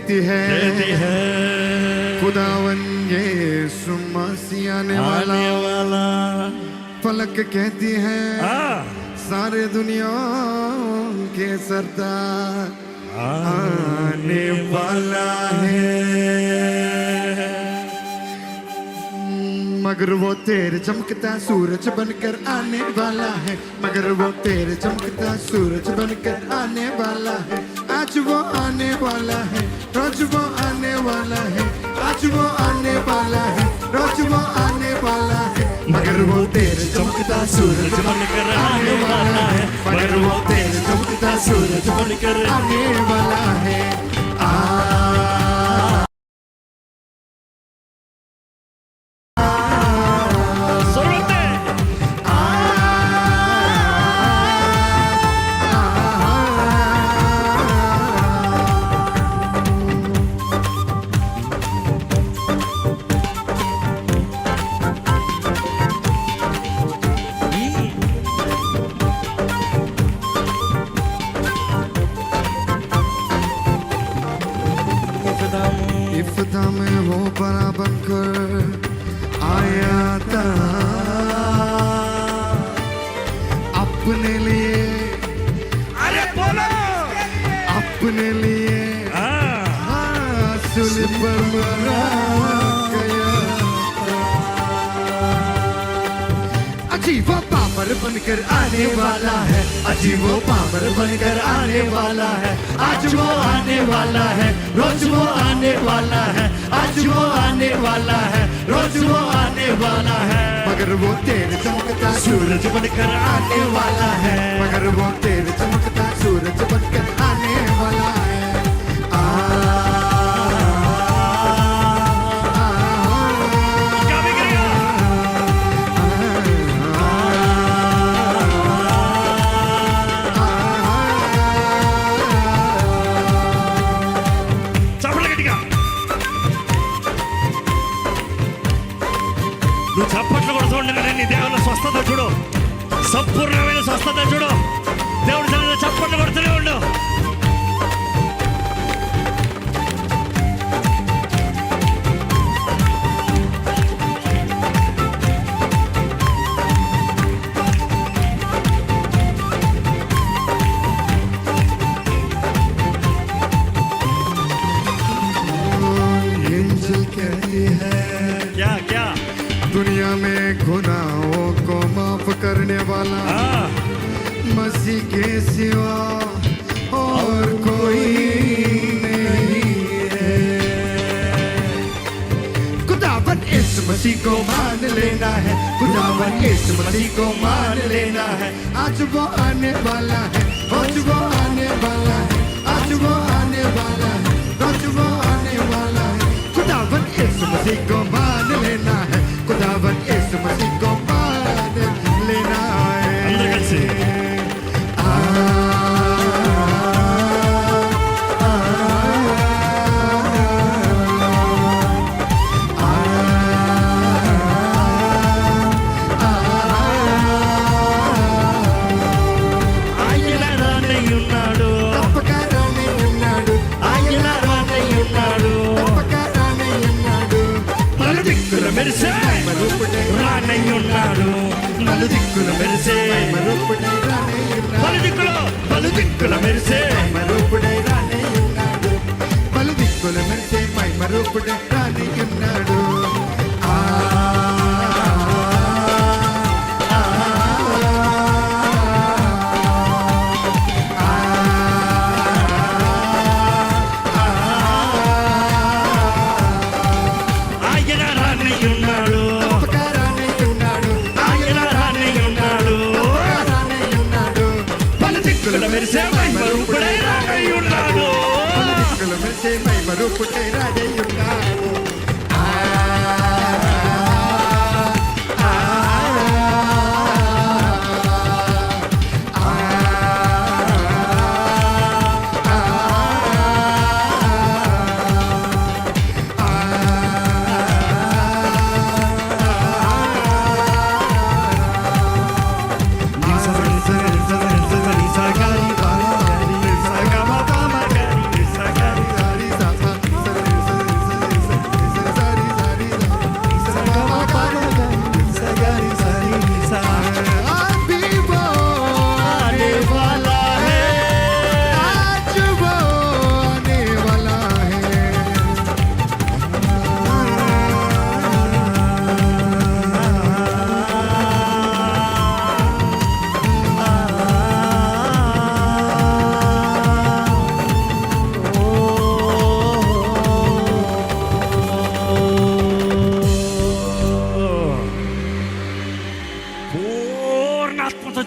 देती है खुदावन यीशु मसीह आने वाला। फलक कहती है सारे दुनिया के सरदार आने वाला है। मगर वो तेरे चमकता सूरज बनकर आने वाला है। मगर वो तेरे चमकता सूरज बनकर आने वाला है। आज वो आने वाला है, रोज वो आने वाला है। आज वो आने वाला है, रोज वो आने वाला है। मगर वो तेरे चमकता सूरज बनकर आने वाला है। मगर वो तेरे चमकता सूरज बनकर आने वाला है। इफ्ता में वो बड़ा बनकर आया था अपने लिए। अरे बोलो अपने लिए सूली पर मरा गया। अजी वो पामर बनकर आने वाला है। अजी वो पामर बनकर आने वाला है। आज वो आने वाला है, रोज वो आने वाला है। आज वो आने वाला है, रोज वो आने वाला है। मगर वो तेरे चमकता सूरज बनकर आने वाला है। मगर वो तेरे चमकता सूरज बनकर आने वाला है। నువ్వు చప్పట్లు కూడా చూడండి. నీ దేవుని స్వస్థత చూడు, సంపూర్ణమైన స్వస్థత చూడు. దేవుడి సన్నిధిలో చప్పట్లు కొడుతూనే ఉండు. दुनिया में गुनाहों को माफ करने वाला मसीह के सिवा और कोई नहीं है। खुदावन इस मसीह को मान लेना है। खुदावन इस मसीह को मान लेना है। आज वो आने वाला है, रोज वो आने वाला है। आज वो आने वाला है, रोज वो आने वाला है। खुदावन इस मसीह को मान लेना है। खुदावन इस मसीह को मान लेना है। మెరిసే రానయ్యున్నాడు. నలుదిక్కుల మెరిసే పలుదిక్కుల మెరిసే పలుదిక్కుల మెరిసే మైమరూపుడే రానయ్యున్నాడు. మెరిసే మైమరూపుడే రానయ్యున్నాడు. మెరిసే మైమరూపుడే రానయ్యున్నాడు.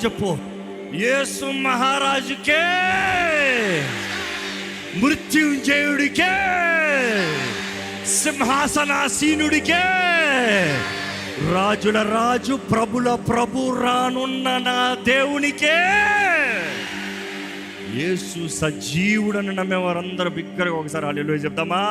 చెప్పు, యేసు మహారాజుకే, మృత్యుంజయుడికే, సింహాసనాసీనుడికే, రాజుల రాజు ప్రభుల ప్రభు రానున్న నా దేవునికే. యేసు సజీవుడని నమ్మేవారందరూ బిగ్గరగా ఒకసారి హల్లెలూయా చెప్తామా?